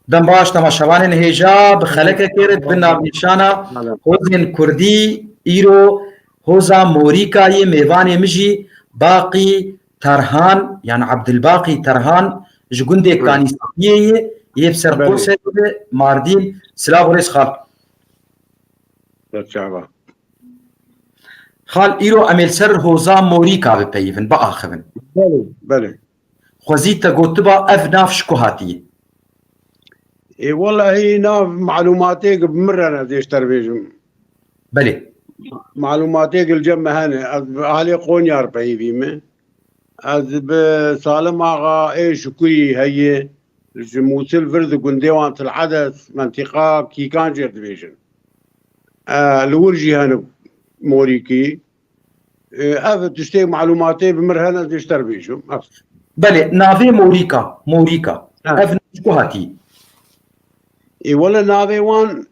دم باش تماشاوان هجا بخلک کرد بنا نشانا هوزن کردی ایرو هوزا موريكا ميواني مجي باقي ترهان يعني عبد الباقي ترهان جوندي كاني سبيه يبسر قوسه ماردين سلاح وريس خال ايرو اميل سر هوزا موريكا ببيفن باخفن بله خوزيتا قوتبا اف ناف شكوهاتي اي والله هي ناف معلوماتك بمرنا ديش تربيجم بله معلوماتك الجمع هنا علي قونيار بيفيمه از بسالم آقا اي شكوي هي موسل فرد قنديوان العدس منطقة كي كان جرد بيجن الورجي هنا موريكي اف تشتي معلوماتي بمرهنة ديشتر بيجم بله نافي موريكا اف شكوهاتي اي ولا نافي وان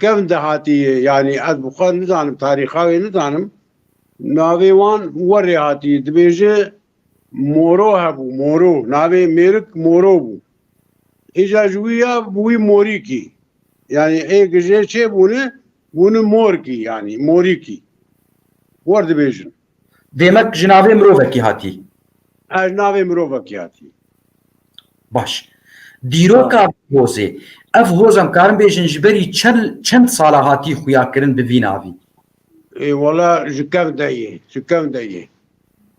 كم دهاتي يعني از بخار نزانم تاريخاوي نزانم نافي وان وري هاتي دبيجي مورو هبو مورو نافي ميرك مورو بو اجا جويا بوي موريكي يعني اي جي شي بونه موركي يعني موريكي ورد بيجن ديمك جنافي مروفكي هاتي اجنافي مروفكي هاتي باش دیروکا هوزه اف هوزم کارم بیجن جبری چند ساله هاتی خویا کرن ببیناوی اي والله جكم دايه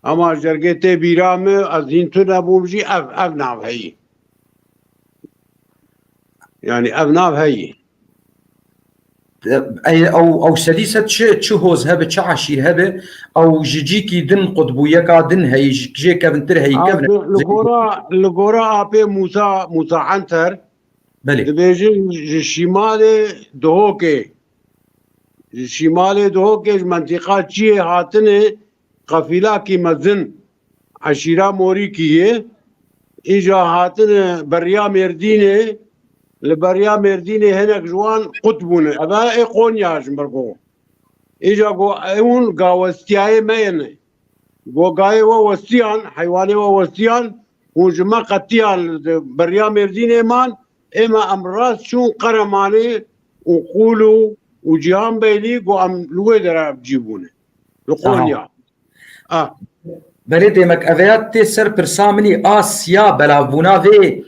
اما جرگته بیرامه از این تو نبومجي اف ناف هي يعني اف ناف هي او سديسه چه هوز هبه چه عشير هبه او جيجيكي دن قطبويكا دن هي جي كبنتر هي كبن لغورا ابي موسى عنتر بله دبيجي شمال دهوكي منطقة جي هاتنه قفيلة كي مزن عشيرة موريكية إجا هاتنه بريا مردينه لبريا مردينه هناك جوان قطبونه أبا إي قونيا جمبرقو إجا قو اون قاوستياي مينه قو قاي ووستيان حيواني ووستيان وجمع قتيان بريا مردينه مان إما أمراض شون قرماني وقولوا وجيهان بيلي قو أم لوي درا بجيبونه لقونيا بله دیمک اویات تی سر پرسامنی آسیا بلاوونا وی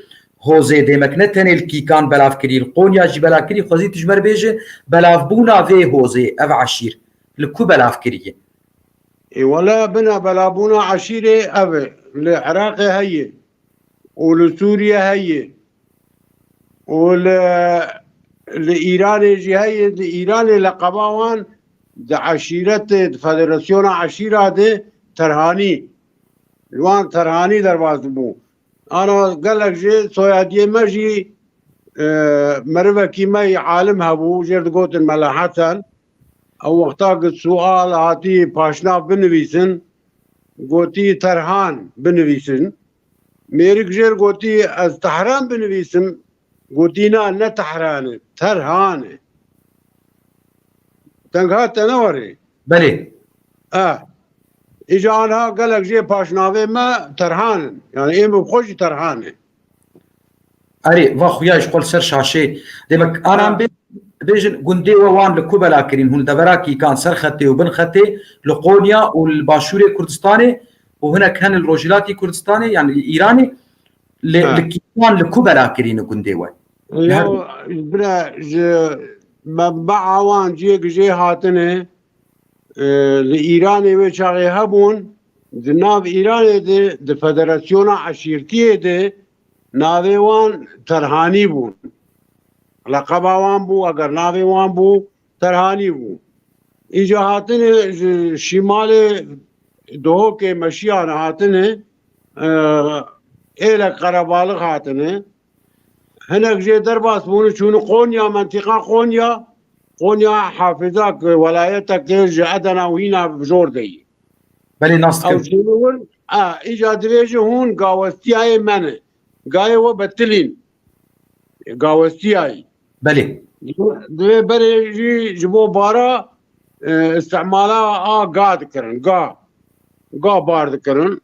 هوزه دیمک نتن الکیکان بلاف کری القونیا جی بلاف کری خوزی تجمر بیجه بلاف بونا وی هوزه او عشیر لکو بلاف کریه اي ولا بنا بلابونا عشيرة أبي العراق هي ولسوريا هي لإيران جي هي لإيران لقباوان ده عشيرة فدراسيون عشيرة ده ترهاني الوان ترهاني درواز بو أنا قال لك جي سويادية مجي مروة كيماي عالم هبو جرد قوت الملاحة او وقتا که سوال هاتی پاشنا بنویسن گوتی ترهان بنویسن میری گجر گوتی از تهران بنویسن گوتی نه تهرانه ترهانه تنها تنوری بله اجا آنها قلق جي پاشناوه ما ترهان يعني ايم بخوش ترهانه اري واخوياش قول سر شاشه ديمك انا بيجن قندي ووان لكوبا لاكرين هون دبراكي كان سرختي وبن ختي لقونيا والباشوري كردستاني وهنا كان الروجلاتي كردستاني يعني ايراني لكيوان لكوبا لاكرين قندي وين لو بلا بعوان جي هاتنه لإيراني وشاغي هبون ناف إيراني دي فدراسيون عشيرتي دي ناوي وان ترهاني بون لقبا وان بو اگر ناوي وان بو ترهاني بو اجا هاتنه شمال دوهوكي مشيان هاتنه إلى قربالغ هاتنه هناك جي درباس بونو شونو قونيا منطقة قونيا حافظك ولايتك جعدنا وهنا بجور دي بلي ناس او شنو اجا دريجي هون قاوستياي منه قاي وبتلين قاوستياي بلي دوي بري جبو بارا استعمالها قاد كرن قا بارد كرن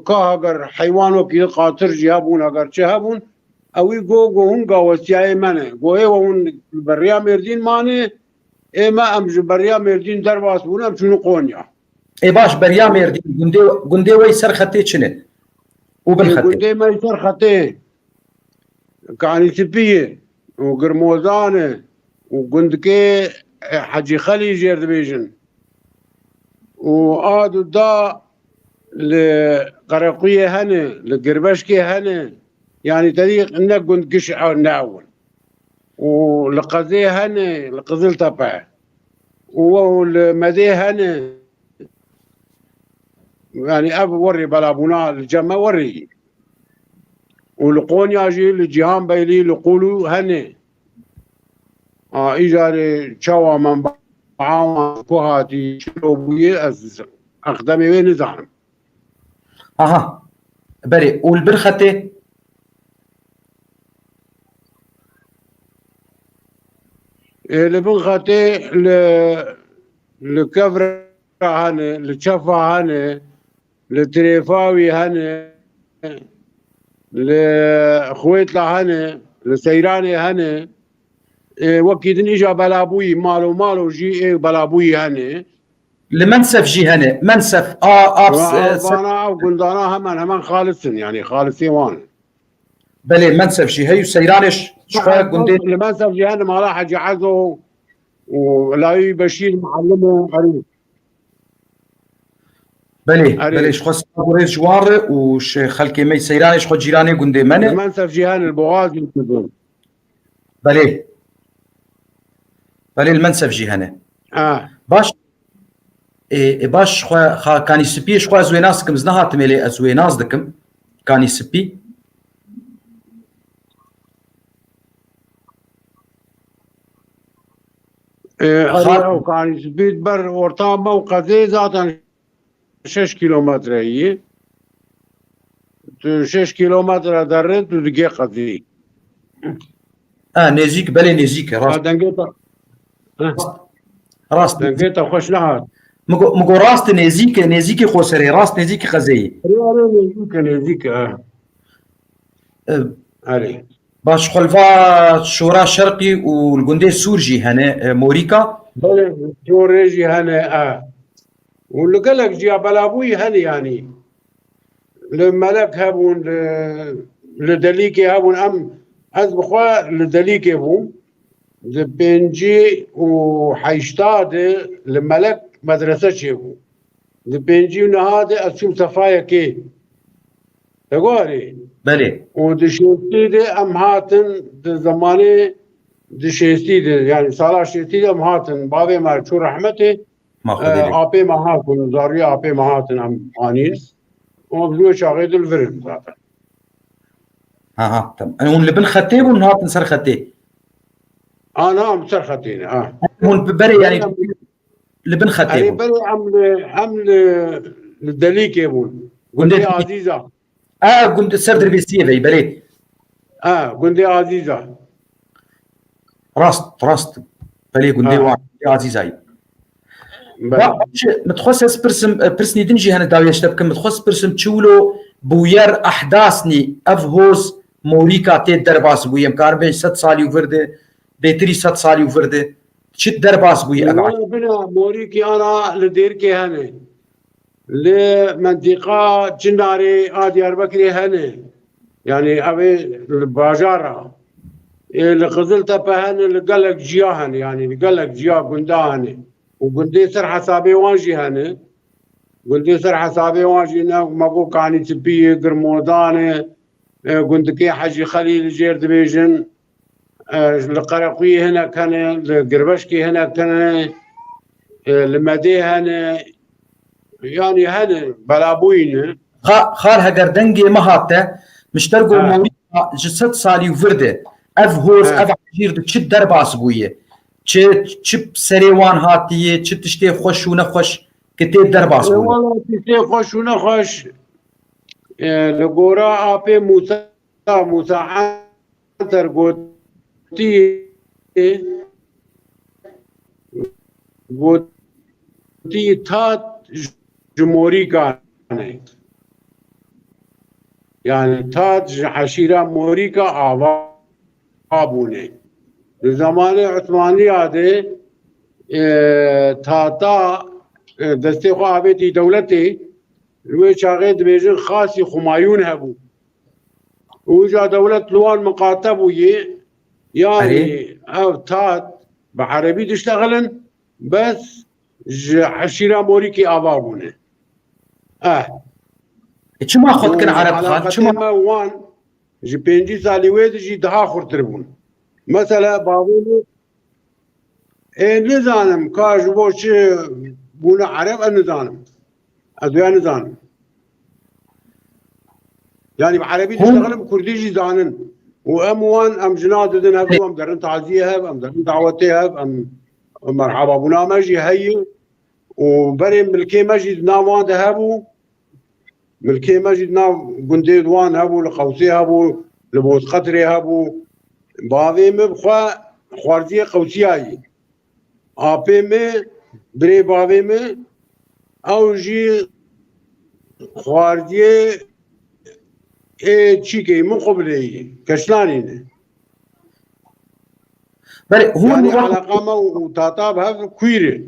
كا اگر حيوانو كي قاطر جهابون اگر چهابون اوی گو هنگا وسیای منه گو اون بریا مردین مانه اما ام بریا مردین درباس بونم چونو قونیا اي باش بريا ميردين قندي وي سر خطي چنه وبن خطي گنده میسر خطه کانی تپیه و گرموزانه و گندکه حجی خلی جرد بیجن و آدو دا لقرقية هنا لقربشكي هنا يعني طريق انك كنت قشع ناول ولقضيه هنا لقضيل طبع والمديه هنا يعني اب وري بلابونا الجمع وري ولقون ياجي لجيهان بيلي لقولوا هنا ايجاري تشاوا من بعاما كوهاتي شلوبوية از اقدامي وين زعم اها بري والبن خطي لبن خطي لكفر هنا لشفا هنا لتريفاوي هنا لخويتلا هنا لسيراني هنا وكيدن اجا بلابوي مالو جي بلابوي هنا لمنسف جي هنا منسف انا وقندانا همان خالصين يعني خالصين وان بلي منسف جي هي وسيرانش شوية قندي لمنسف جي هنا ما راح اجي عزو ولاقي بشير معلمه عريف بلي شخص قريش جوار وش خلكي مي سيرانش خو جيراني قندي منه لمنسف جي هنا البغاز يكتبون بلي المنسف جي هنا باش باش خا كاني سبي شخوا زويناس كم زنها تملي ازويناس دكم كاني سبي او كاني سبي بر ورطا موقع زي ذاتا 6 كيلومتر هي 6 كيلومتر درنت ودقي قضي نيزيك بلي نيزيك راست دنقيتا خوش لها مگو راست نزیکی خوسری راست نزیکی خزی نزیک آره باش خلفا شورا شرقي والجندي سورجي هنا موريكا بله سورجي هنا واللي قال لك جي بلابوي هنا يعني الملك هابون لدليكي هابون از بخوا لدليكي هابون بنجي وحيشتاد الملك مدرسة شيبو بنجي ونهاد أسوم صفايا كي تقولي بلي ودشيستي دي أمهاتن زماني دشيستي دي يعني صلاة شيستي دي أمهاتن بابي ما شو رحمتي آبي مهاتن زاري آبي مهاتن أمانين وبدو شاغيد الفرن ذاتا تمام أنا اللي بن خطيب ونهاتن سر خطيب انا مسر خطيني هون بري يعني لبن خطيب يعني بري عم للدليك يبون قندي عزيزة قندي سردر بيسيه في بري قندي عزيزة راست بري قندي عزيزة متخصص برسني دنجي هنا داوية شتبكم متخصص برسم تشولو بوير أحداثني أفهوز موريكا تيد درباس بويم كاربين 6 سالي وفرده بيتري 6 سالي وفرده شت درباس بوي أبعد بنا موريكي أنا لديركي هنا لمنطقة جناري ديار بكري هنا يعني أبي الباجارة لقزل تبا هنا لقلق جيا هنا يعني لقلق جيا قندا هنا وقندي سر حسابي وانجي هنا قندي سر حسابي وانجي مقو كاني تبيه قرمودانه قندكي حجي خليل جير دبيجن القرقوي هنا كان القربشكي هنا كان المدي هنا يعني هنا بلابوين خالها قردنجي مهاته مشترقوا موريكا جسد صالي وفرده اف هورس اف عجير دو چه درباس بويه چه سريوان هاتيه چه تشتي خوش و نخوش كتي درباس بويه والله تشتي خوش و نخوش لقورا آبي موسى عنتر قوت गोती था जमहूरी का يعني تاج عشيرة موريكا آبابونه لزمان عثماني هذا تاتا دستي خو عبيتي دولتي لوي شاغيد بيجن خاصي خمايون هبو وجا دولة لوان مقاطب ويه يعني او تات بعربي تشتغلن بس عشيرة موريكي آبابونه چما خود کن عرب خان چما چما وان جي بينجي سالي ويد جي daha خورتربون مثلا بابونو نزانم كاج بوش بونا عرب نزانم ادويا نزانم يعني بعربي تشتغل كرديجي زانن وام وان ام جناد دن هبو ام درن تعزيه هب ام درن دعوتي هب ام مرحبا بنا مجي هي وبرم ملكي مجد ناوان هبو ملكي مجد ناو قندي دوان هبو لقوسي هبو لبوس قطري هبو بابي مبخوا خوارزي قوسياي آپی میں بری باوی میں او جی خواردیه چی که مقبله کشلانی نه بله هو يعني علاقة ما وتاتاب هذا كويرة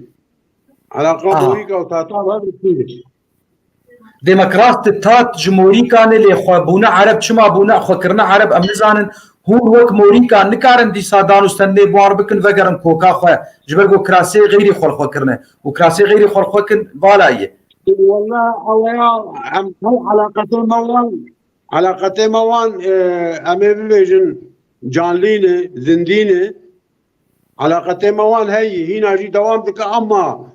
علاقة موريكا وتاتاب هذا كويرة ديمقراط تات جمهوري كان اللي بونا عرب شما بونا خكرنا عرب ام نزانن هو وك موريكا نكارن دي سادان استني بوار بكن فقرن كوكا خو جبرغو كراسي غيري خول خكرنا وكراسي غيري خول خكن بالايه والله اويا عم علاقة موان امي بيجن جانلينه زندينه علاقة موان هي هنا جي دوام دك اما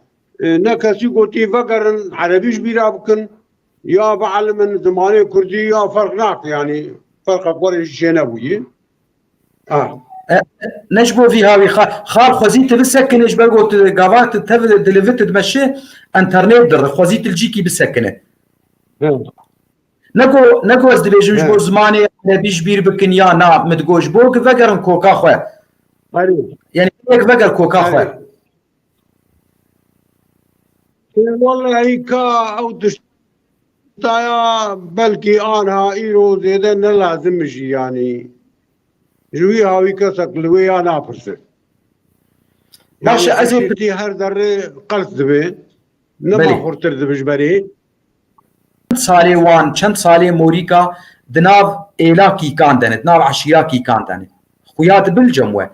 نكسي قوتي فقرن عربيش بيرا بكن يا بعلم من زماني كردي يا فرقناك يعني فرق اكبر شيء نبوي نجبو في هاوي خال خوزيت بسكن جبرغو قاوات تفل دليفت تمشي انترنت در خوزيت الجيكي بسكنه نكو از دبيجن جبو زماني بيش بير بكن يا نا متجوج بوك فقرن كوكا خو يعني هيك فقر كوكا خو والله هيكا او دشتايا بلكي انا ايرو زيدن لازم شي يعني جوي هاوي كسك لوي انا فرسه باش ازو تي هر ذره قلت دبي نما خورتر دبج بري سالي وان چند سالي موريكا دناف ايلاكي كان دنت ناف عشيراكي كان دنت خويات بالجموه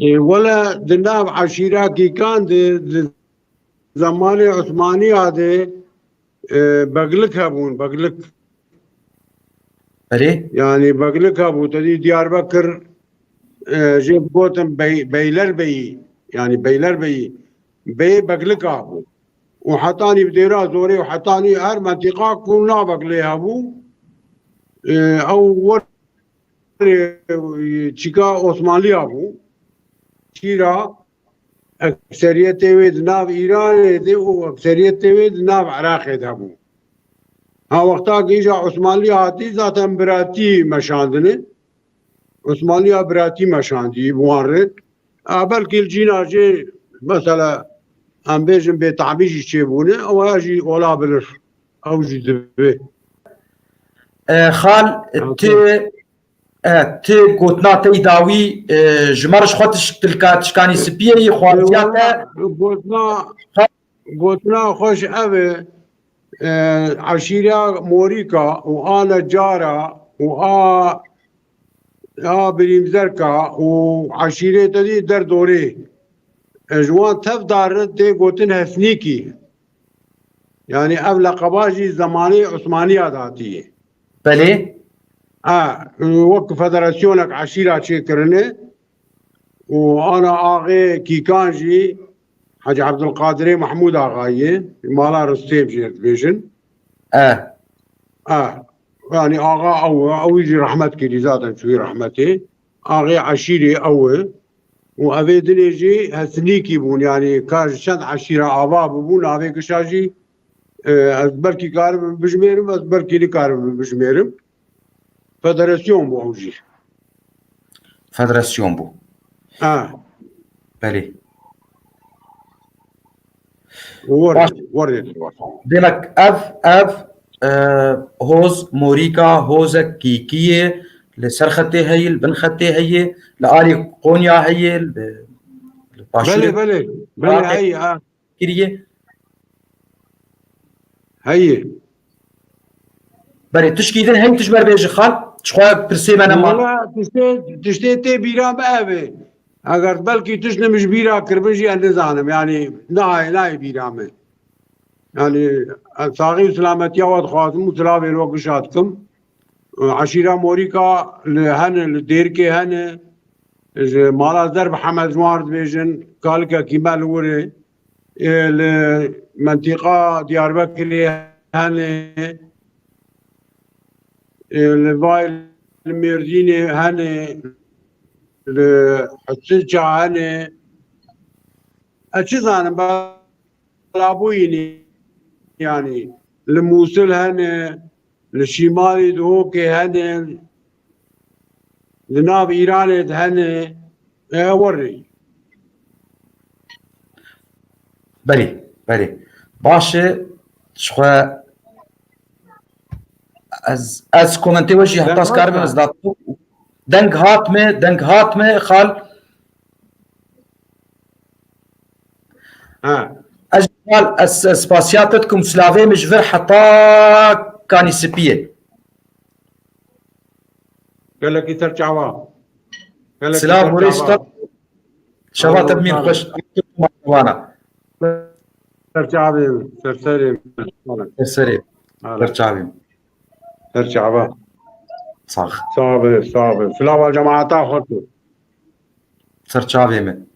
ولا دناف عشيراكي كان زمان عثماني هذا بغلك هبون بغلك بله يعني بغلك هبو تدي ديار بكر جيب قوتم بيلر بي يعني بيلر بي بغلك هبو وحطاني بديرا زوري وحطاني هر منطقة كلنا بغلي هبو او ور چيكا عثماني هبو چيرا اکثریت وید ناو ایران دی و اکثریت وید ناو عراق دابو ها وقتا که ایجا عثمانی هاتی ذات براتی مشاندنه عثمانی براتی مشاندی بواره بلکه الجینا جی مثلا ام بیجن به تعمیجی چه بونه او هاجی اولا بلر او جی دبه خال تي قوتنا تي داوي جمرش خوتش تلكات كاني سبيه خواتيات قوتنا خوش اوه عشيرة موريكا وانا جارة بريم زركا وعشيرة تدي در دوري جوان تفدار تي قوتن هسنيكي يعني اول قباجي زماني عثماني عاداتي بله وقت فدراسيونك عشيرة شكرني وانا اغي كيكانجي حاج عبد القادر محمود اغاية مالا رستيم جيرت بيجن يعني اغا او يجي رحمتك لي ذاتا شوي رحمتي اغي عشيري او وافيدن يجي هسنيكي بون يعني كاج شد عشيرة ابا بون افي كشاجي بركي كارم بجميرم بركي لي كارم بجميرم فدراسيون بو اوجي فدراسيون بو بله ورد ديمك اف هوز موريكا هوزة كيكية لسرختي هي البنختي هي لآلي قونيا هي بله الباشورة بله هي كيرية هي بري تشكيدن هي تجبر بيجي خال شخوا برسي من ما والله تشتي تي بيرا بأبي اگر بلكي تشنه مش بيرا كربنجي انا زانم يعني ناي بيرا من يعني صاغي سلامتي واد خاطم متلاوي الوقت شاتكم عشيرة موريكا لهن الديركي هن مالا درب حمد جوارد بيجن كالكا كيمال وري المنطقة ديار بكري هن الفايل الميرديني هن الحسنجة هن أشيزان بلابويني يعني الموصل هن الشمالي دوكي هن لناب إيران هن وري بري باشه شخوا از کومنتی وجه حتی سکار بیم از داتو دنگ هاتمه خال از خال از سپاسیاتتكم سلاوی مجبر حتی كاني سبيه قال لك ترجعوا سلام وريستر شباب تبمين خوش وانا ترجعوا سرسري سري ترجعوا صح صعب سلام الجماعة تاخذوا سرچاوي में